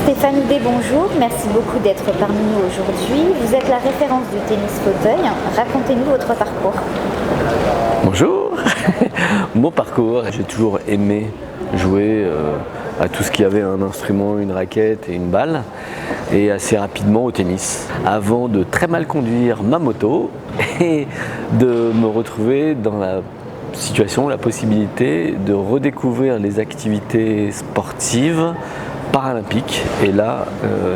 Stéphane Houdet, bonjour. Merci beaucoup d'être parmi nous aujourd'hui. Vous êtes la référence du tennis fauteuil. Racontez-nous votre parcours. Bonjour. Mon parcours, j'ai toujours aimé jouer à tout ce qui avait un instrument, une raquette et une balle, et assez rapidement au tennis, avant de très mal conduire ma moto et de me retrouver dans la situation, la possibilité de redécouvrir les activités sportives paralympiques. Et là,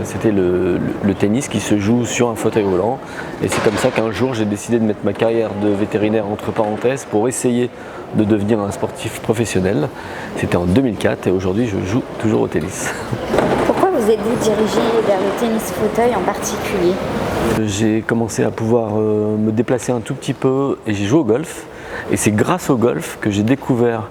c'était le tennis qui se joue sur un fauteuil roulant. Et c'est comme ça qu'un jour, j'ai décidé de mettre ma carrière de vétérinaire entre parenthèses pour essayer de devenir un sportif professionnel. C'était en 2004 et aujourd'hui, je joue toujours au tennis. Pourquoi vous êtes-vous dirigé vers le tennis fauteuil en particulier? J'ai commencé à pouvoir me déplacer un tout petit peu et j'ai joué au golf. Et c'est grâce au golf que j'ai découvert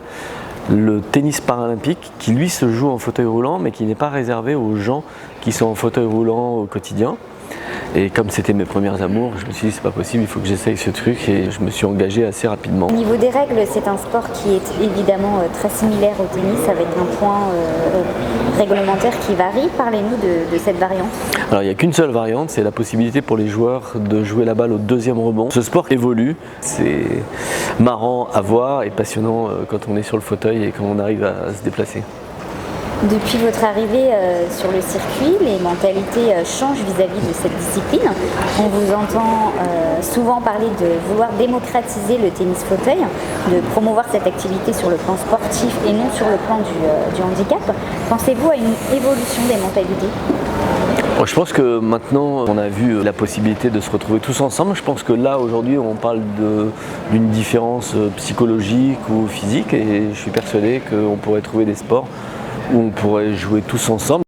le tennis paralympique qui lui se joue en fauteuil roulant mais qui n'est pas réservé aux gens qui sont en fauteuil roulant au quotidien. Et comme c'était mes premiers amours, je me suis dit c'est pas possible, il faut que j'essaye ce truc et je me suis engagé assez rapidement. Au niveau des règles, c'est un sport qui est évidemment très similaire au tennis avec un point réglementaire qui varie. Parlez-nous de cette variante. Alors il n'y a qu'une seule variante, c'est la possibilité pour les joueurs de jouer la balle au deuxième rebond. Ce sport évolue, c'est marrant à voir et passionnant quand on est sur le fauteuil et quand on arrive à se déplacer. Depuis votre arrivée sur le circuit, les mentalités changent vis-à-vis de cette discipline. On vous entend souvent parler de vouloir démocratiser le tennis fauteuil, de promouvoir cette activité sur le plan sportif et non sur le plan du handicap. Pensez-vous à une évolution des mentalités ? Je pense que maintenant on a vu la possibilité de se retrouver tous ensemble. Je pense que là aujourd'hui on parle d'une différence psychologique ou physique et je suis persuadé qu'on pourrait trouver des sports où on pourrait jouer tous ensemble.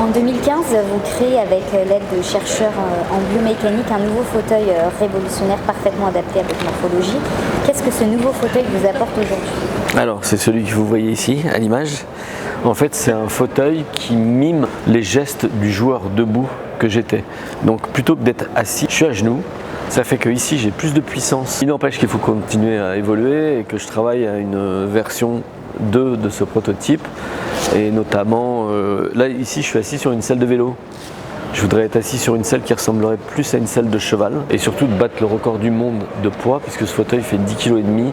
En 2015, vous créez avec l'aide de chercheurs en biomécanique un nouveau fauteuil révolutionnaire parfaitement adapté à votre morphologie. Qu'est-ce que ce nouveau fauteuil vous apporte aujourd'hui ? Alors c'est celui que vous voyez ici à l'image. En fait c'est un fauteuil qui mime les gestes du joueur debout que j'étais. Donc plutôt que d'être assis, je suis à genoux. Ça fait que ici j'ai plus de puissance. Il n'empêche qu'il faut continuer à évoluer et que je travaille à une version 2 de ce prototype. Et notamment, là ici je suis assis sur une selle de vélo. Je voudrais être assis sur une selle qui ressemblerait plus à une selle de cheval. Et surtout de battre le record du monde de poids puisque ce fauteuil fait 10,5 kg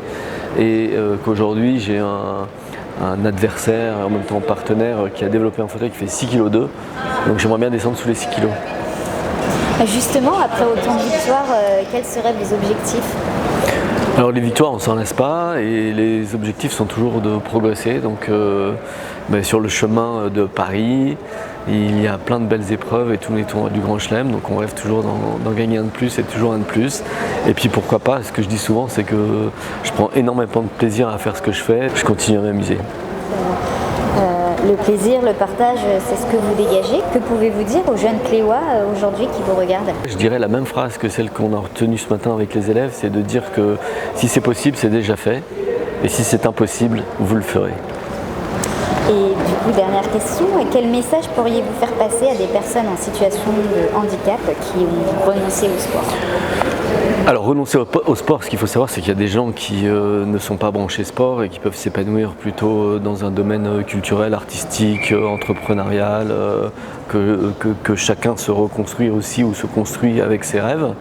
et qu'aujourd'hui j'ai un adversaire, en même temps partenaire, qui a développé un fauteuil qui fait 6,2 kg. Donc j'aimerais bien descendre sous les 6 kg. Justement, après autant de victoires, quels seraient vos objectifs ? Alors les victoires on s'en lasse pas et les objectifs sont toujours de progresser. Donc sur le chemin de Paris, il y a plein de belles épreuves et tous les tournois du Grand Chelem, donc on rêve toujours d'en gagner un de plus et toujours un de plus. Et puis pourquoi pas, ce que je dis souvent c'est que je prends énormément de plaisir à faire ce que je fais, je continue à m'amuser. Le plaisir, le partage, c'est ce que vous dégagez. Que pouvez-vous dire aux jeunes Cléois aujourd'hui qui vous regardent ? Je dirais la même phrase que celle qu'on a retenue ce matin avec les élèves, c'est de dire que si c'est possible, c'est déjà fait. Et si c'est impossible, vous le ferez. Et du coup, dernière question, quel message pourriez-vous faire passer à des personnes en situation de handicap qui ont renoncé au sport ? Alors renoncer au sport, ce qu'il faut savoir, c'est qu'il y a des gens qui ne sont pas branchés sport et qui peuvent s'épanouir plutôt dans un domaine culturel, artistique, entrepreneurial, que chacun se reconstruit aussi ou se construit avec ses rêves.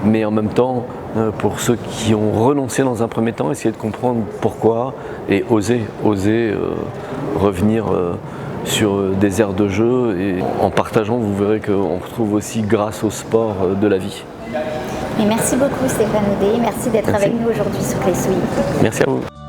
Mais en même temps, pour ceux qui ont renoncé dans un premier temps, essayer de comprendre pourquoi et oser revenir sur des aires de jeu. Et en partageant, vous verrez qu'on retrouve aussi grâce au sport de la vie. Et merci beaucoup Stéphane Houdet, merci d'être avec nous aujourd'hui sur Clé Souille. Merci à vous.